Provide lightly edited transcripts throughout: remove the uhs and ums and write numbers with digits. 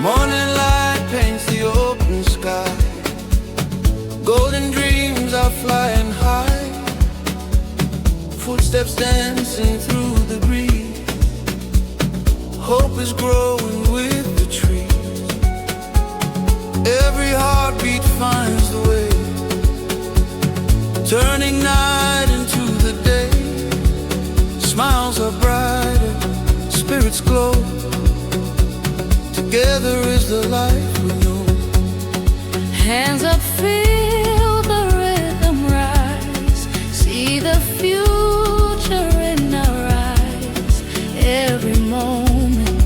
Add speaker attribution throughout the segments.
Speaker 1: Morning light paints the open sky. Golden dreams are flying high. Footsteps dancing through the breeze. Hope is growing with the trees. Every heartbeat finds the way, turning night into the day. Smiles are brighter, spirits glow. Together is the life we know.
Speaker 2: Hands up, feel the rhythm rise. See the future in our eyes. Every moment,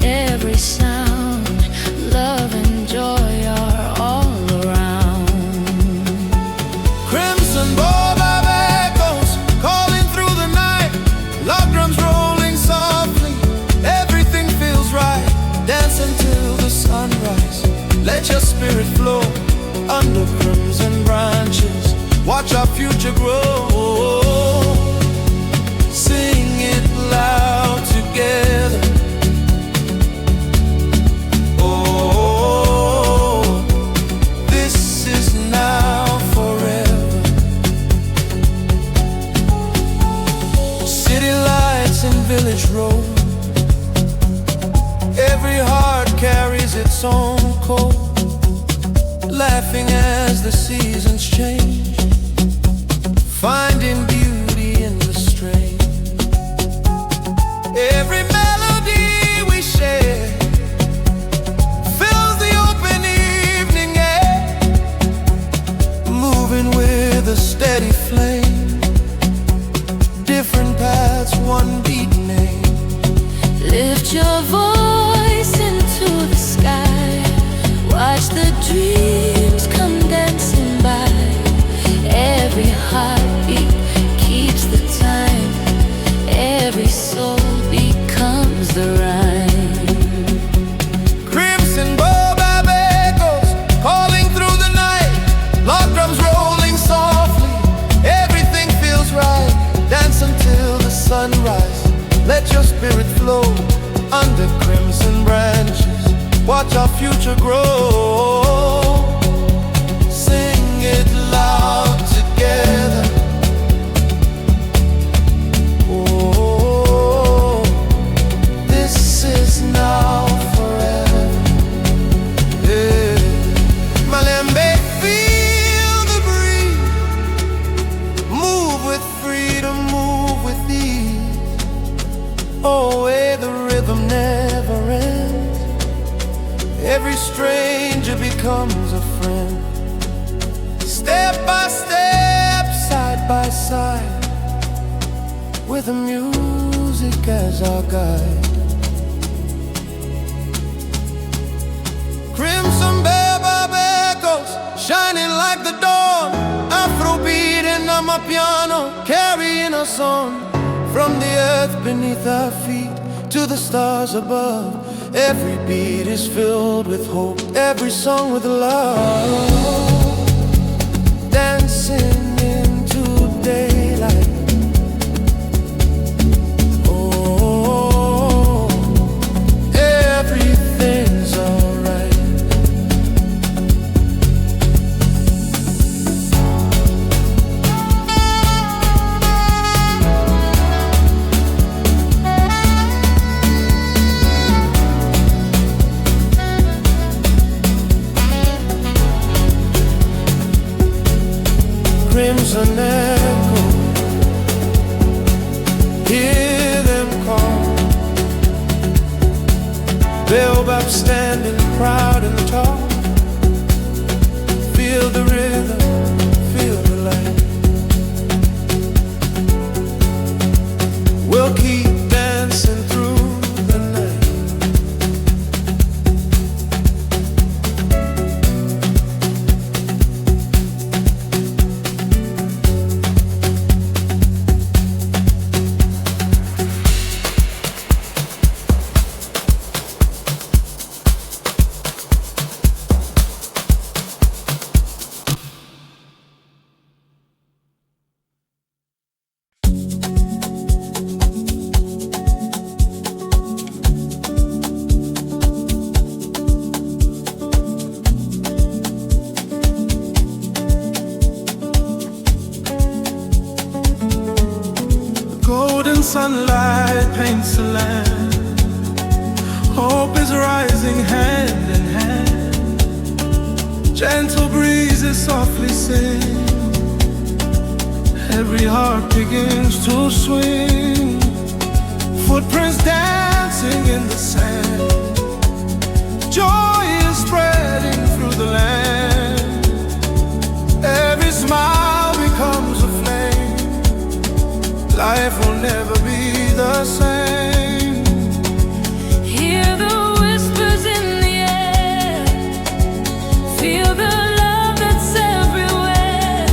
Speaker 2: every sound, love and joy are all around.
Speaker 1: Crimson bob echoes calling through the night. Love drums rolling softly, everything feels right. Dance until the sunrise, let your spirit flow. Under crimson branches, watch our future grow. Sing it loud together. Oh, this is now forever. City lights in village road. Every heart carries its own code. Laughing as the seasons change, finding beauty in the strange. Every melody we share fills the open evening air, moving with a steady flame. Different paths, one beat name.
Speaker 2: Lift your voice into the sky. Watch the dreams come dancing by. Every heartbeat keeps the time. Every soul becomes the rhyme.
Speaker 1: Crimson bob echoes calling through the night. Log drums rolling softly, everything feels right. Dance until the sunrise, let your spirit flow. Under crimson branches, watch our future grow. Sing it loud together. Oh, this is now forever. Yeah. Malembe, feel the breeze. Move with freedom, move with ease. Oh, the rhythm never ends. Every stranger becomes a friend. Step by step, side by side, with the music as our guide. Crimson bob echoes shining like the dawn. Afrobeat and Amapiano carrying us on. From the earth beneath our feet to the stars above. Every beat is filled with hope, every song with love. Dancing into daylight. Oh, everything's alright. Crimson echo, hear them call. Baobab standing proud and tall. Feel the rhythm, feel the light. We'll keep dancing through the night. Hope is rising hand in hand. Gentle breezes softly sing. Every heart begins to swing. Footprints dancing in the sand. Joy is spreading through the land. Every smile becomes a flame. Life will never be the same.
Speaker 2: Hear the whispers in the air. Feel the love that's everywhere.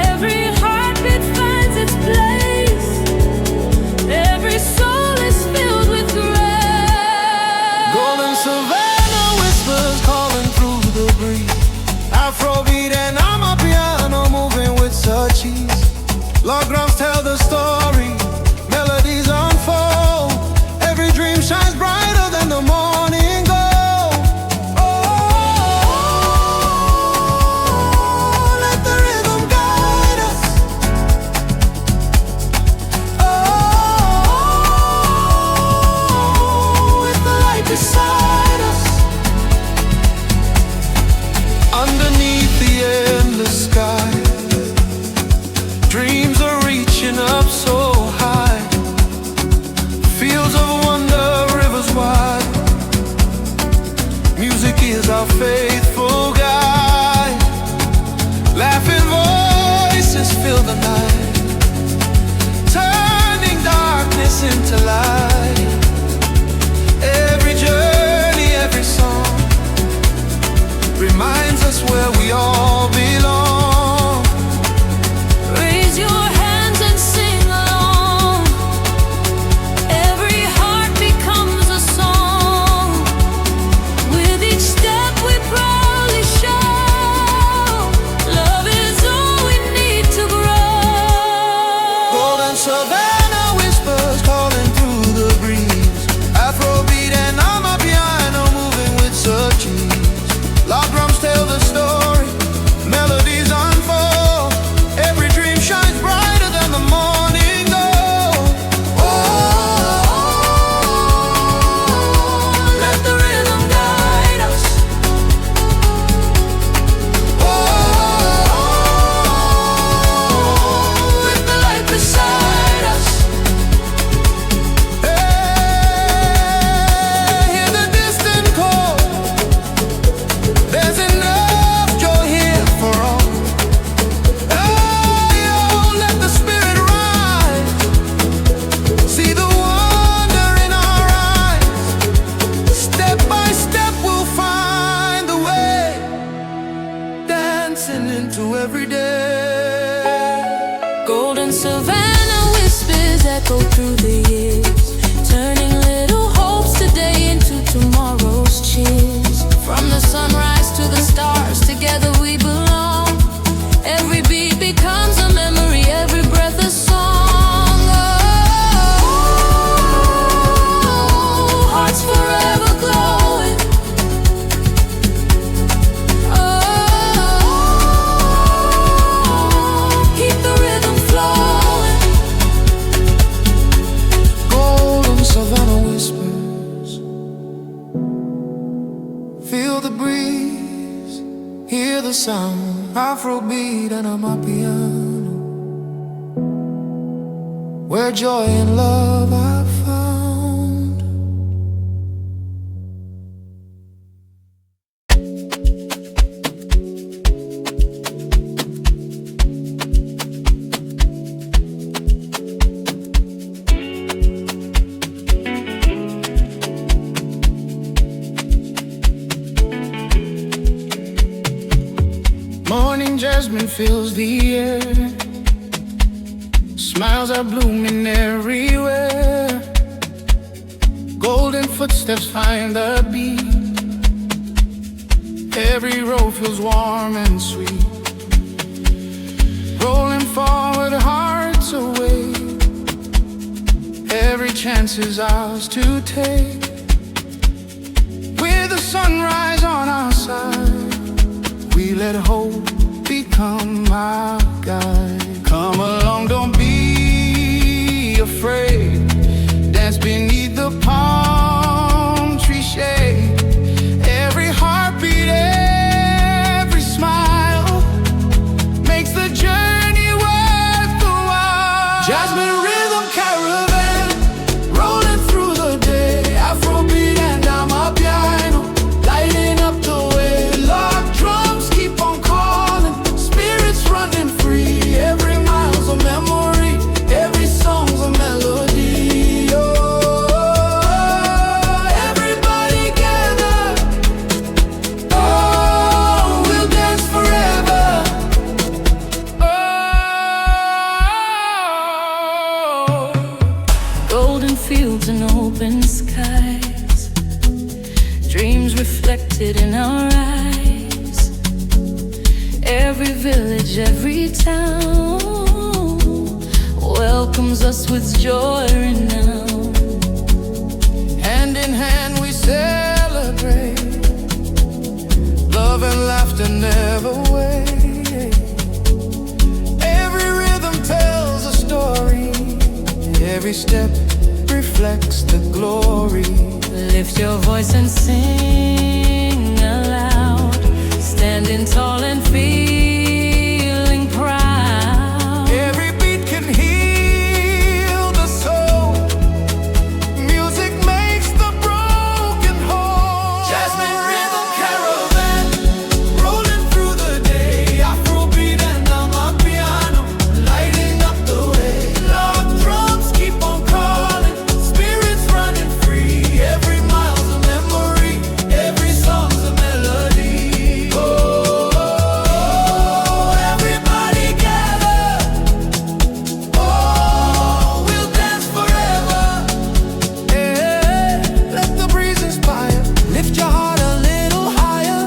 Speaker 2: Every heartbeat finds its place. Every soul is filled with grace.
Speaker 1: Golden Savannah whispers calling through the breeze. Afrobeat and Amapiano moving with such ease. Log drums tell the story, melodies unfold. Every dream shines brighter than the morning gold. Oh, let the rhythm guide us. Oh, with the light beside us. Underneath the endless sky, dreams are reaching up so high. Fields of wonder, rivers wide. Music is our faithful guide. Laughing voices fill the night, turning darkness into light. Every journey, every song reminds us where we all belong.
Speaker 2: Raise your hands and sing along. Every heart becomes a song. With each step we proudly show, love is all we need to grow.
Speaker 1: Golden Savannah whispers calling through the breeze. Afrobeat and Amapiano moving with such ease. Log drums tell the story, melodies unfold. Every dream shines brighter than the morning gold. Oh, let the rhythm guide us. Oh, with the light beside us. Hey, hear the distant call. There's enough joy here for all. Oh, let the spirit rise. See the wonder in our eyes. Step by step we'll find the way. Dancing into every day.
Speaker 2: Golden Savannah whispers echo through the years, turning little hopes today into tomorrow's cheers. From the sunrise to the stars, together we belong. Every beat becomes a memory, every breath a song. Oh, hearts forever glowing. Oh, keep the rhythm flowing.
Speaker 1: Golden Savannah whispers. Feel the breeze, hear the sound. Afrobeat and Amapiano, where joy and love are found. Morning jasmine fills the air. Smiles are blooming everywhere. Golden footsteps find the beat. Every road feels warm and sweet. Rolling forward, hearts awake. Every chance is ours to take. With the sunrise on our side, we let hope become our guide. Come along, don't be afraid. Dance beneath the palm
Speaker 2: reflected in our eyes. Every village, every town welcomes us with joy renowned.
Speaker 1: Hand in hand we celebrate, love and laughter never wait. Every rhythm tells a story, every step reflects the glory.
Speaker 2: Lift your voice and sing aloud, standing tall and feeling proud.
Speaker 1: Every beat can heal the soul, music makes the broken whole. Jasmine rhythm caravan, rolling through the day. Afrobeat and Amapiano, lighting up the way. Loud drums keep on calling, spirits running free. Every mile's a memory, every song's a melody. Oh, everybody gather. Oh, we'll dance forever. Yeah, let the breeze inspire. Lift your heart a little higher.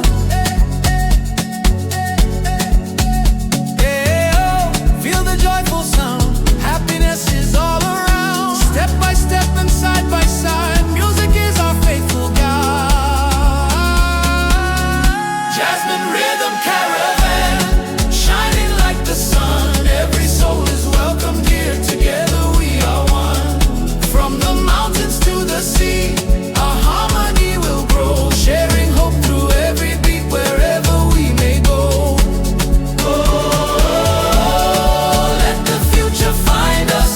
Speaker 1: Yeah, oh, feel the joyful sound. Happiness is all around. Step by step and side by side, music is our faithful guide. Jasmine rhythm caravan, shining like the sun. Every soul is welcomed here. Together we are one. From the mountains to the sea, our harmony will grow. Sharing hope through every beat, wherever we may go. Oh, let the future find us.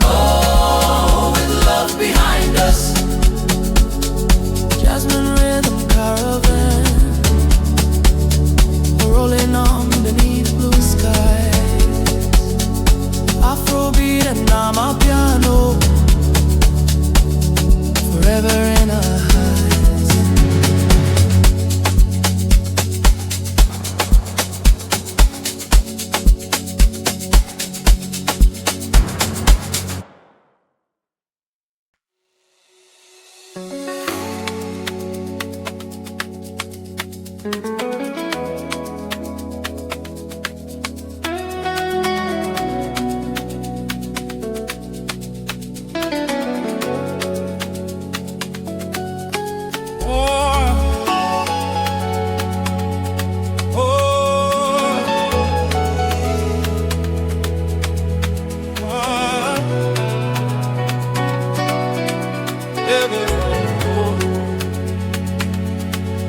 Speaker 1: Oh, with love behind us. Jasmine rhythm caravan, rolling on beneath blue skies. Afrobeat and Amapiano, forever in our hearts.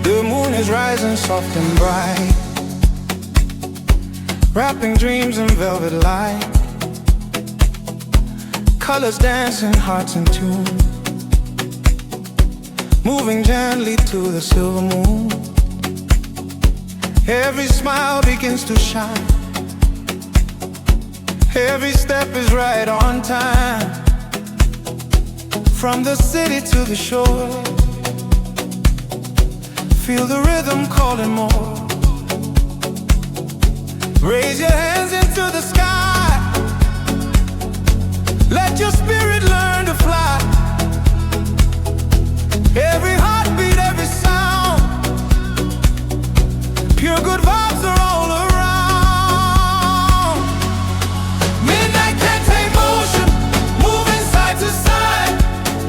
Speaker 1: The moon is rising soft and bright, wrapping dreams in velvet light. Colors dancing, hearts in tune, moving gently to the silver moon. Every smile begins to shine, every step is right on time. From the city to the shore, feel the rhythm calling more. Raise your hands into the sky, let your spirit learn to fly. Every heartbeat, every sound, pure good vibes are all around. Midnight can't take motion, moving side to side.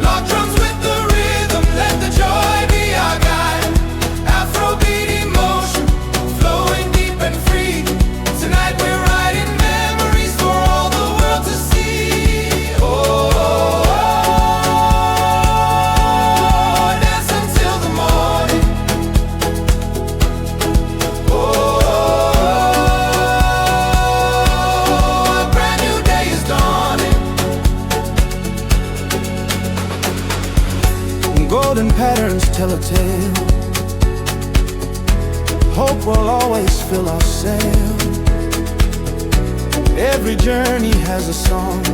Speaker 1: Lock drums with the rhythm, let the joy be our guide. Afrobeat emotion, flowing deep and free. Tonight we're writing memories for all the world to see. Oh, dance until the morning. Oh, a brand new day is dawning. Golden patterns tell a tale, hope will always fill our sail. Every journey has a song,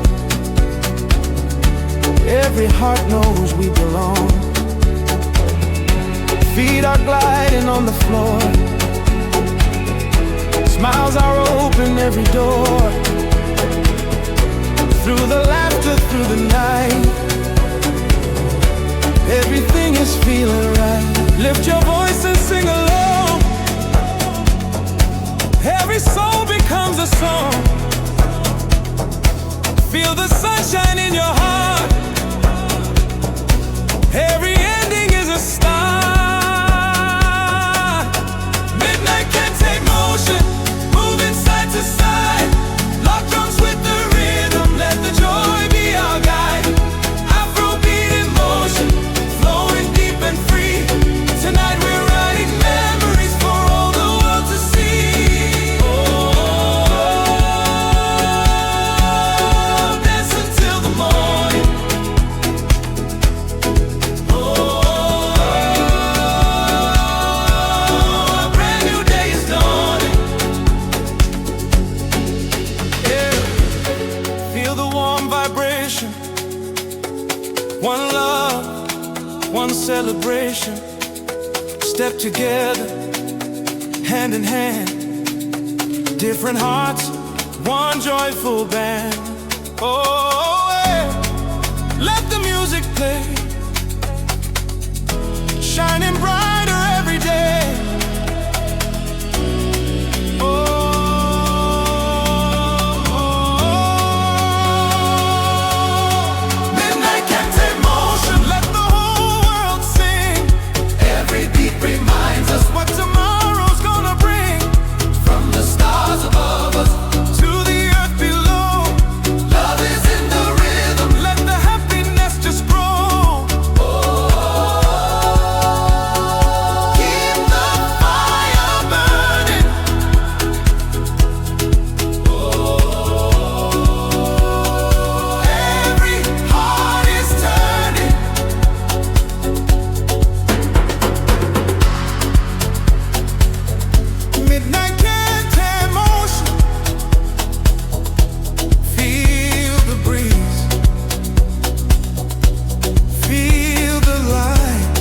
Speaker 1: every heart knows we belong. Feet are gliding on the floor, smiles are open every door. Through the laughter, through the night, everything is feeling right. Lift your voice and sing along. Every soul becomes a song. Feel the sunshine in your heart. Every ending is a start. Midnight can take motion, moving side to side. Lock drums with the rhythm, let the joy be our guide. Afrobeat in motion, flowing deep and free. Tonight we're writing memories for all the world to see. Oh, dance until the morning. Oh, a brand new day is dawning. Yeah, feel the warm vibration. One love, one celebration. Step together, hand in hand. Different hearts, one joyful band. Oh, yeah. Let the music play, shining brighter every day. Oh, midnight can take motion, let the whole world sing. Every beat reminds us what tomorrow's gonna bring. From the stars above us to the earth below, love is in the rhythm, let the happiness just grow. Oh, keep the fire burning. Oh, every heart is turning. Midnight can't tear motion. Feel the breeze, feel the light.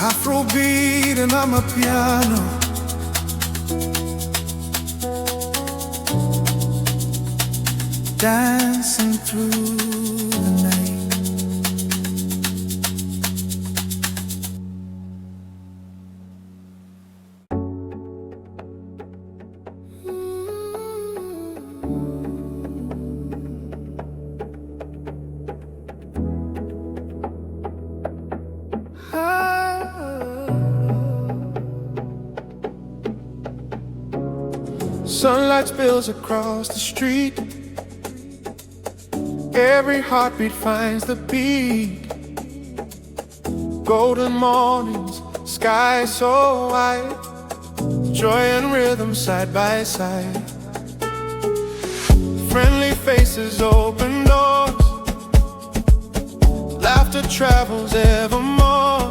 Speaker 1: Afrobeat and Amapiano. Dancing through the night. Sunlight spills across the street. Every heartbeat finds the beat. Golden mornings, sky so white. Joy and rhythm side by side. Friendly faces open doors. Laughter travels evermore.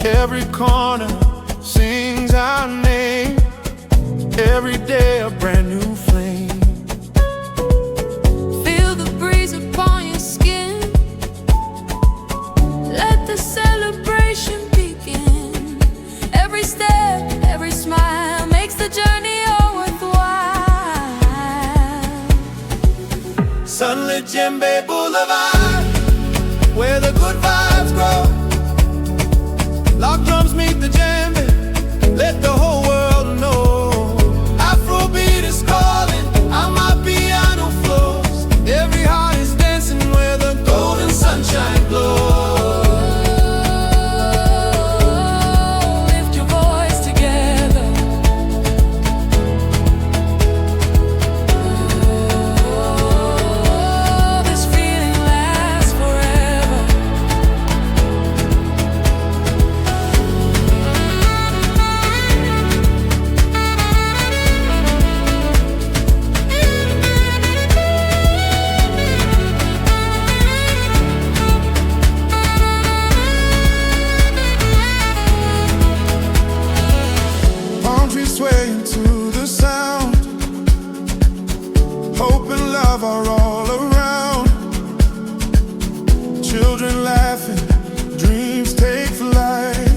Speaker 1: Every corner sings our name. Every day a brand new flame.
Speaker 2: Feel the breeze upon your skin. Let the celebration begin. Every step, every smile makes the journey all worthwhile.
Speaker 1: Sunlit Djembe Boulevard, where the good vibes grow. Lock drums meet the djembe, let the whole world know. Afrobeat is calling, Amapiano flows. Every heart is dancing where the golden sunshine glows.
Speaker 2: Lift your voice together. This feeling lasts forever.
Speaker 1: Palm trees swaying to the sound. Hope and love are all around. Children laughing, dreams take flight,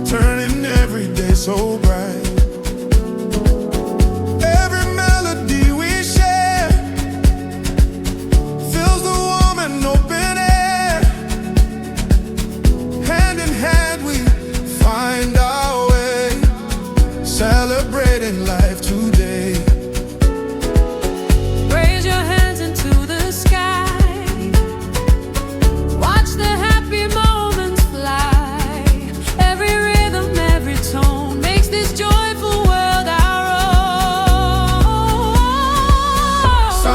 Speaker 1: turning every day so bright. Every melody we share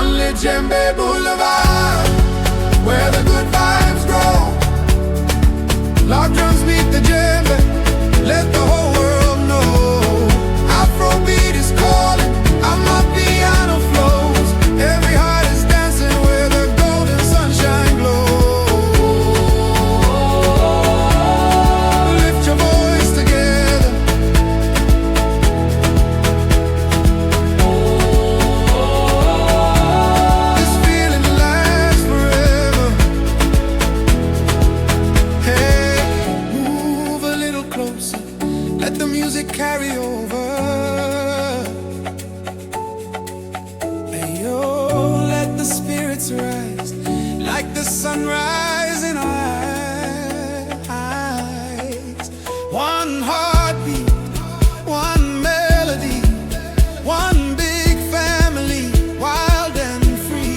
Speaker 1: Sunlit Djembe Boulevard, where the good vibes grow. Lock drums beat the djembe, let the whole world know. Afrobeat is calling, Amapiano flows. Every heart is dancing where the golden sunshine glows. Lift your voice together. This feeling lasts forever. Hey, move a little closer, let the music carry over. Hey yo, let the spirits rise like the sunrise in our eyes. One heartbeat, one melody, one big family, wild and free.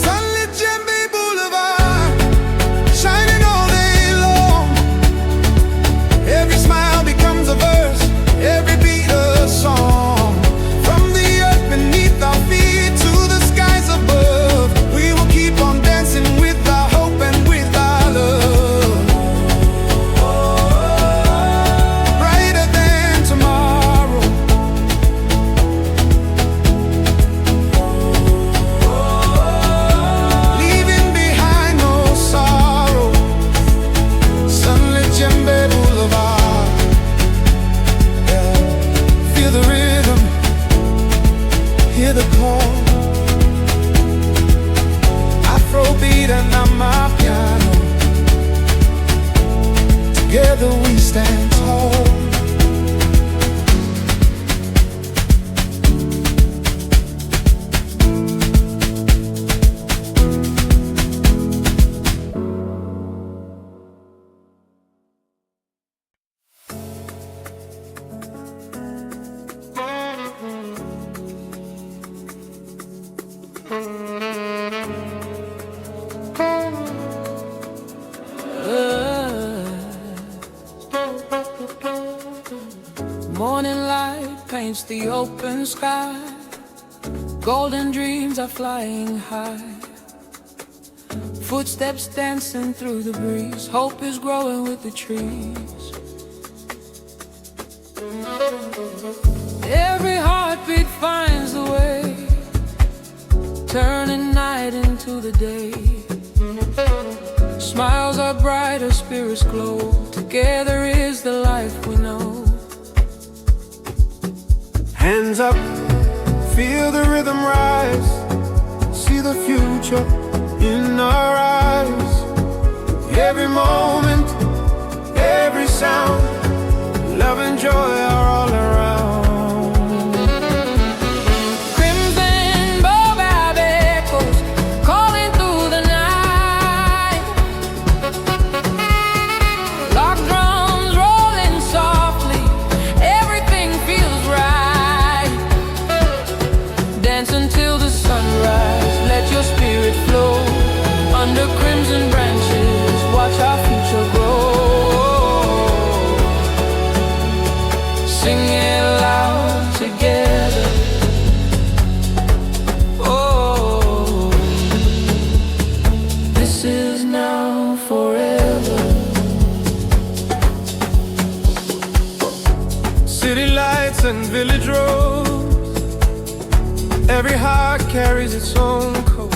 Speaker 1: Sunlit Djembe Boulevard, shining all day long. Every smile becomes a verse, every beat a song. From the earth beneath our feet to the skies above, we will keep on dancing with our hope and with our love. Brighter than tomorrow, leaving behind no sorrow. Sunlit Djembe Boulevard, yeah. Feel the rhythm, hear the call. Afrobeat and Amapiano, together we stand tall.
Speaker 2: Morning light paints the open sky. Golden dreams are flying high. Footsteps dancing through the breeze. Hope is growing with the trees. Every heartbeat finds the way, turning night into the day. Smiles are brighter, spirits glow. Together is the life we know.
Speaker 1: Hands up, feel the rhythm rise. See the future in our eyes. Every moment, every sound, love and joy are all around.
Speaker 2: Crimson bow echoes calling through the night. Lock drums rolling softly, everything feels right. Dance until the sunrise, let your spirit flow. Under crimson branches, watch our future grow. Sing it loud together. Oh, this is now forever.
Speaker 1: City lights and village roads, every heart carries its own code.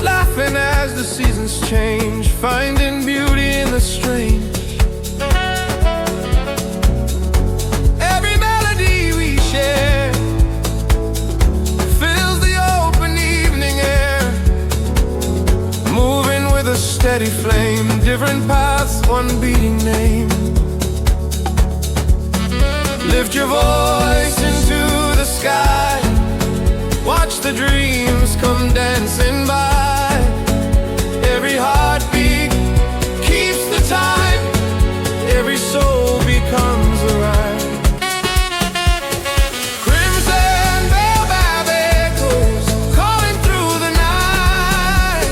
Speaker 1: Laughing as the seasons change, finding beauty in the strange. Every melody we share fills the open evening air, moving with a steady flame. Different paths, one beating name. Lift your voice into the sky, watch the dreams come dancing by. Every heartbeat keeps the time, every soul becomes a rhyme. Crimson baobab echoes calling through the night.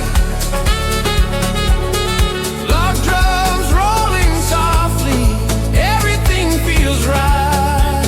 Speaker 1: Lock drums rolling softly, everything feels right.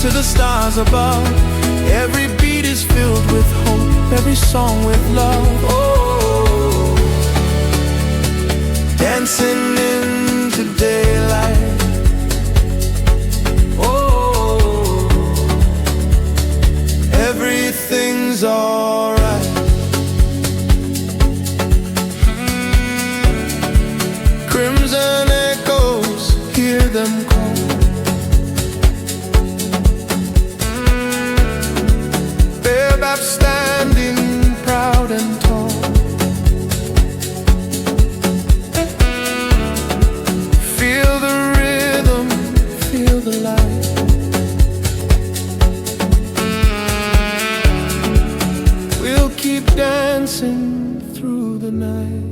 Speaker 1: to the stars above. Every beat is filled with hope, every song with love. Oh, dancing into daylight. Oh, everything's alright. Crimson echoes, hear them call. Babe, standing proud and tall. Feel the rhythm, feel the light. We'll keep dancing through the night.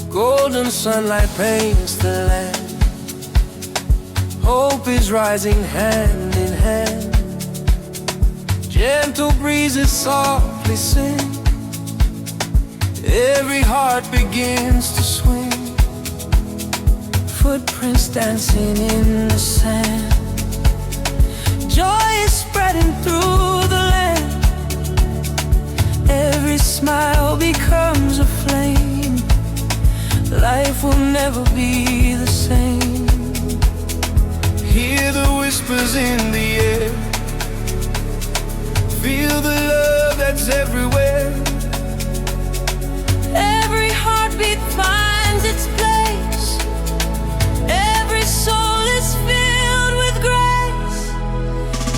Speaker 1: Golden sunlight paints the land. Hope is rising hand in hand. Gentle breezes softly sing. Every heart begins to swing. Footprints dancing in the sand. Joy is spreading through the land. Every smile becomes a flame. Life will never be the same. Hear the whispers in the air. Feel the love that's everywhere. Every heartbeat finds its place. Every soul is filled with grace.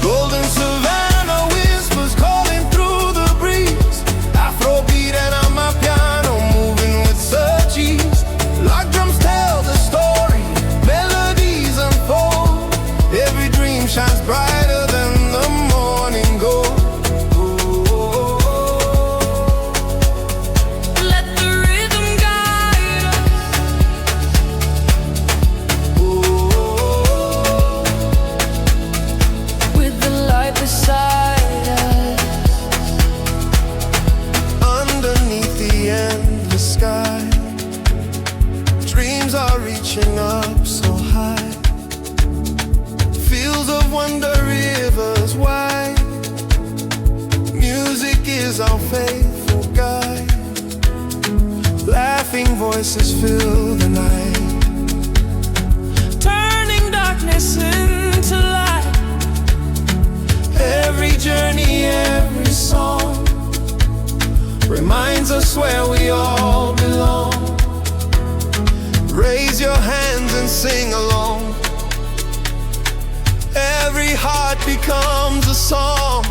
Speaker 1: Golden Savannah whispers calling through the breeze. Afrobeat and Amapiano moving with such ease. Lock drums tell the story, melodies unfold. Every dream shines brighter than the morning gold. Let the rhythm guide us. With the light beside us. Underneath the endless sky, dreams are reaching up so high. Fields of wonder, rivers wide. Music is our faithful guide. Laughing voices fill the night, turning darkness into light. Every journey, every song reminds us where we all belong. Raise your hands and sing along. Every heart becomes a song.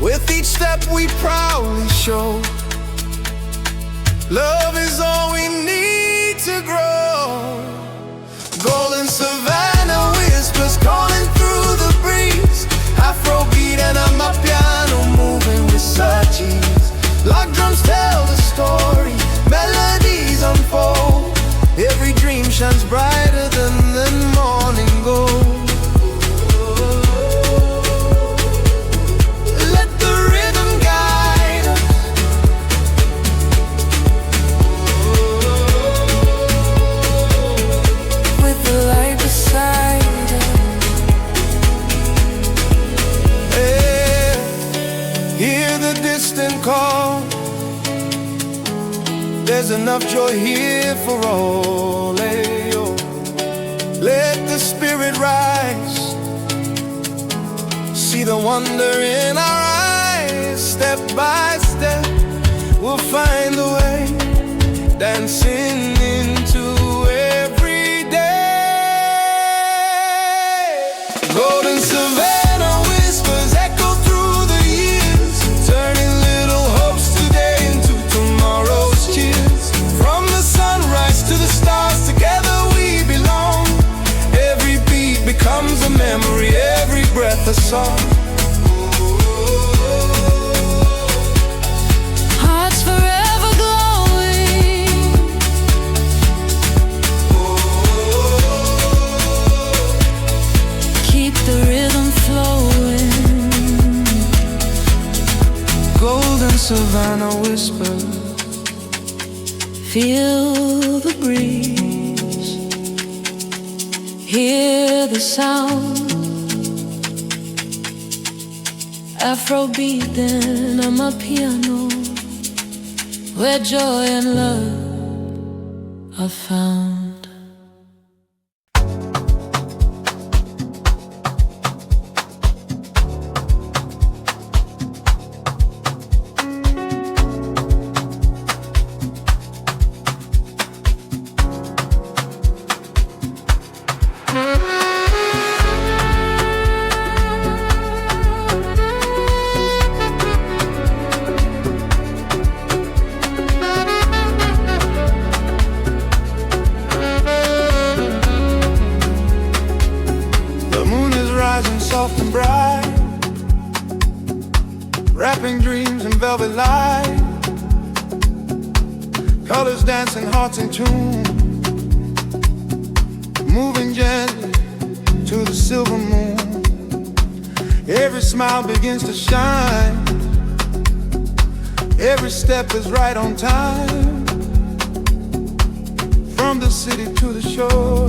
Speaker 1: With each step we proudly show, love is all we need to grow. Golden Savannah whispers calling through the breeze. Afrobeat and Amapiano moving with such ease. Lock drums tell the story, melodies unfold. Every dream shines brighter than the morning gold. Let the rhythm guide us. With the light beside us. Hey, hear the distant call. There's enough joy here for all. Hey, oh. Let the spirit rise. See the wonder in our eyes. Step by step, we'll find the way. Dancing into every day. Golden Savannah whispers echo through the years, turning little hopes today into tomorrow's cheers. From the sunrise to the stars, together we belong. Every beat becomes a memory, every breath a song.
Speaker 2: Hearts forever glowing,
Speaker 1: savannah whisper.
Speaker 2: Feel the breeze, hear the sound. Afrobeat and Amapiano, where joy and love are found.
Speaker 1: Soft and bright, wrapping dreams in velvet light, colors dancing, hearts in tune, moving gently to the silver moon. Every smile begins to shine, every step is right on time. From the city to the shore,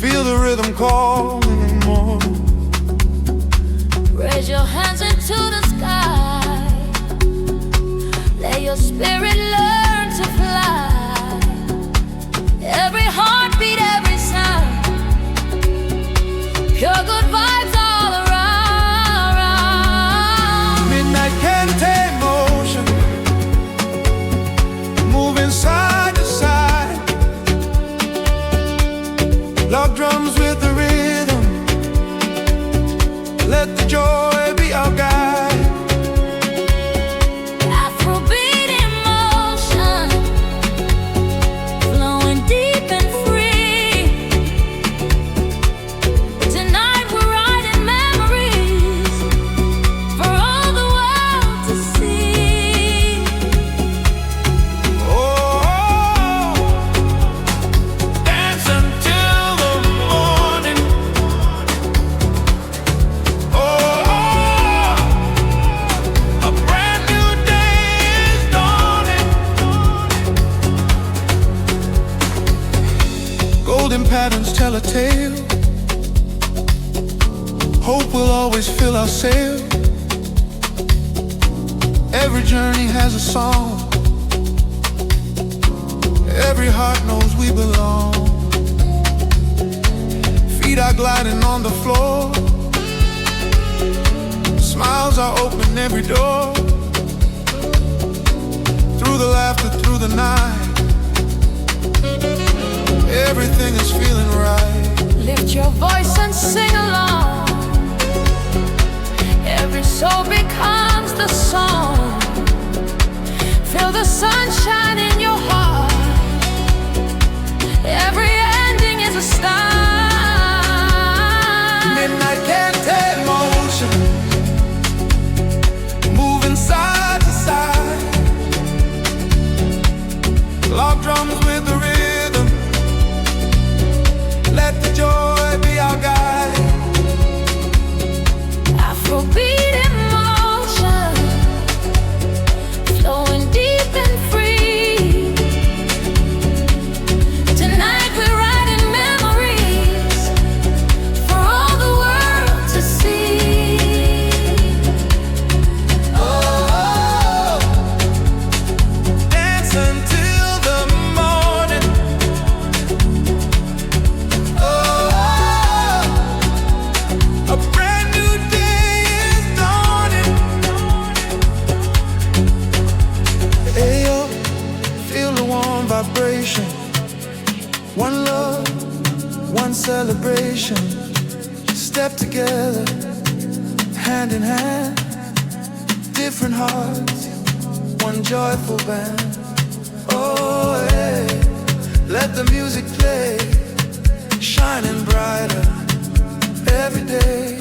Speaker 1: feel the rhythm calling and more.
Speaker 2: Raise your hands into the sky, let your spirit learn to fly. Every heartbeat, every sound, pure good vibes all around.
Speaker 1: Midnight can't take motion, moving side to side. Log drums with the rhythm, let the joy be our guide.
Speaker 2: Afrobeat in motion, flowing deep and free. Tonight we're writing memories for all the world to see.
Speaker 1: Oh, dance until the morning. Oh, a brand new day is dawning. Golden patterns tell a tale. Hope will always fill our sail. Every journey has a song. Every heart knows we belong. Feet are gliding on the floor. Smiles are opening every door. Through the laughter, through the night, everything is feeling right.
Speaker 2: Lift your voice and sing along. Every soul becomes the song. Feel the sunshine in your heart. Every ending is a start.
Speaker 1: Midnight can't take motion, moving side to side. Log drums with the rhythm, let the joy be our guide.
Speaker 2: Afrobeat in motion, flowing deep and free. Tonight we're writing memories for all the world to see.
Speaker 1: Oh, dance until the morning. Oh, a brand new day is dawning. Hey yo, feel the warm vibration. One love, one celebration. Step together, hand in hand. Different hearts, one joyful band. Oh, hey, let the music play, shining brighter every day.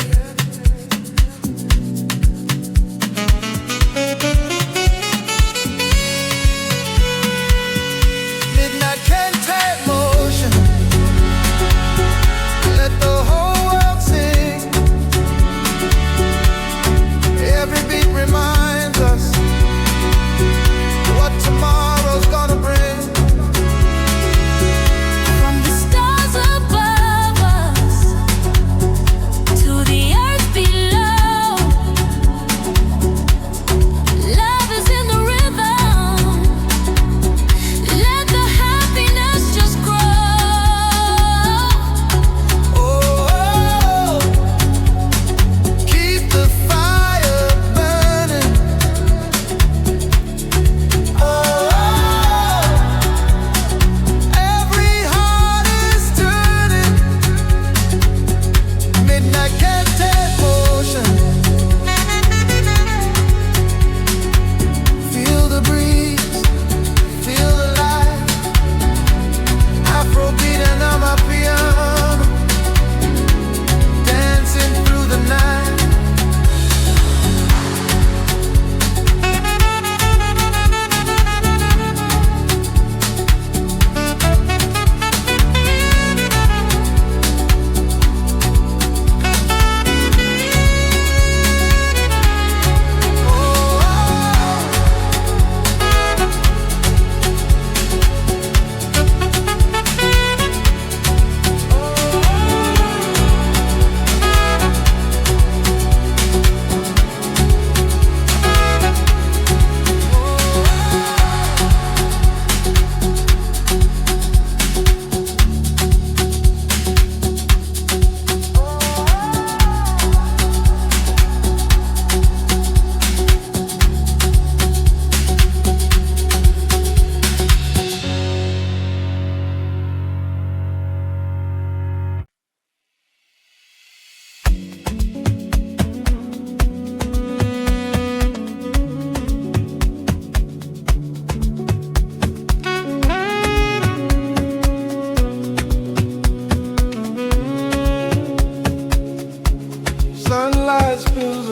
Speaker 1: Midnight can't take motion, let the whole world sing. Every beat reminds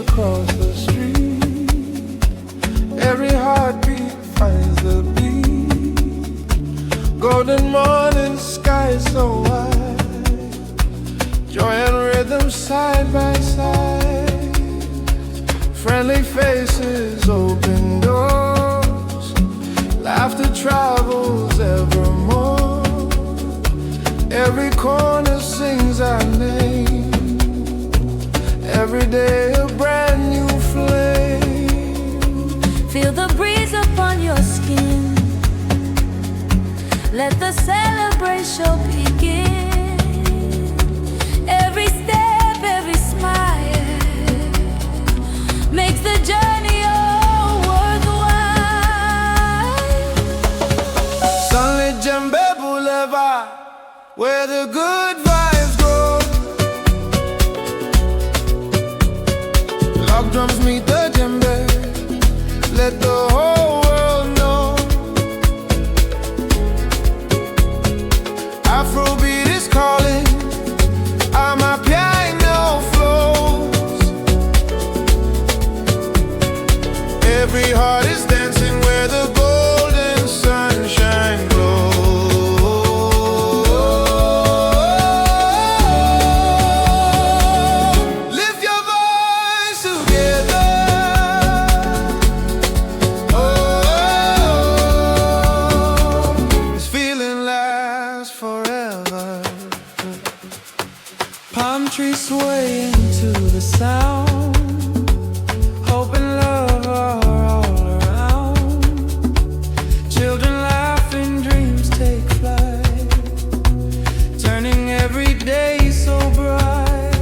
Speaker 1: across the street. Every heartbeat finds the beat. Golden morning sky so wide. Joy and rhythm side by side. Friendly faces, open doors. Laughter travels evermore. Every corner sings our name. Every day a brand new flame.
Speaker 2: Feel the breeze upon your skin. Let the celebration begin. Every step, every smile makes the journey all worthwhile.
Speaker 1: Sunlit Jembe Boulevard, where the good vibes grow. Lock drums meet the djembe. Let the whole world know. Afrobeat is calling. Amapiano flows. Every heart is dancing where the golden sunshine glows. Lift your voice together. This feeling lasts forever. Palm trees swaying to the sound. Hope and love are all around. Children laughing, dreams take flight. Turning every day so bright.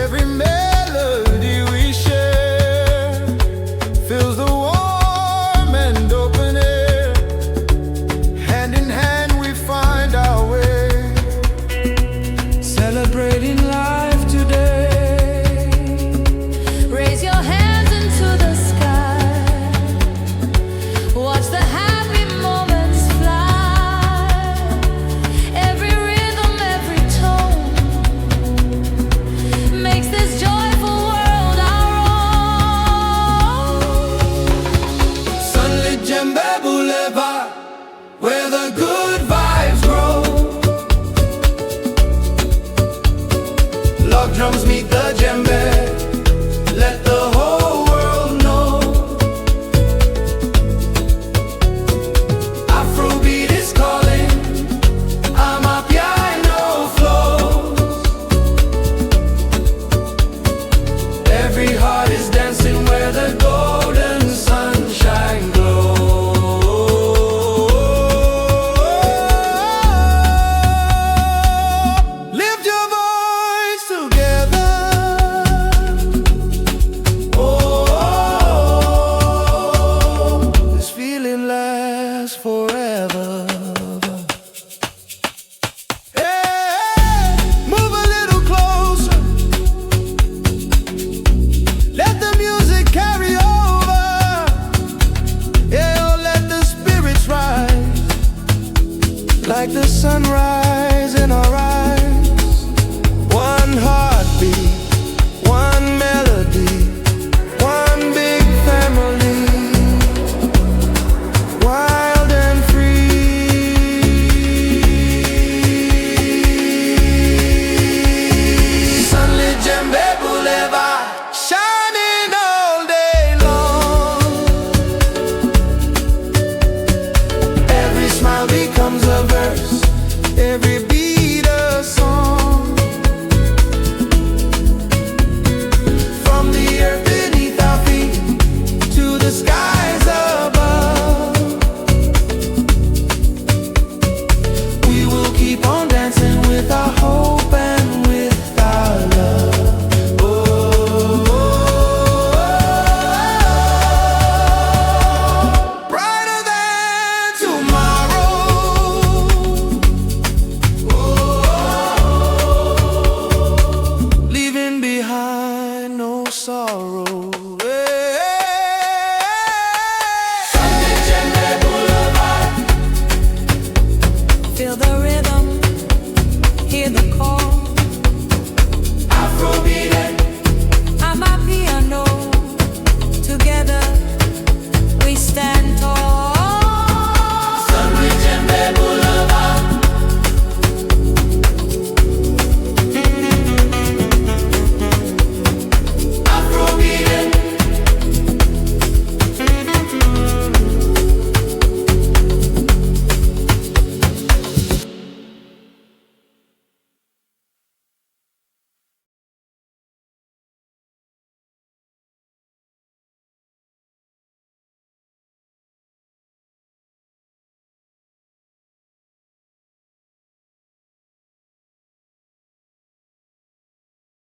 Speaker 1: Every melody we share fills the warm and open air. Hand in hand we find our way. Celebrating life today.
Speaker 2: Raise your hands into the sky. Watch the happy moments fly. Every rhythm, every tone makes this joyful world our own.
Speaker 1: Sunlit Jembe Boulevard, where the good vibes grow. Love drums meet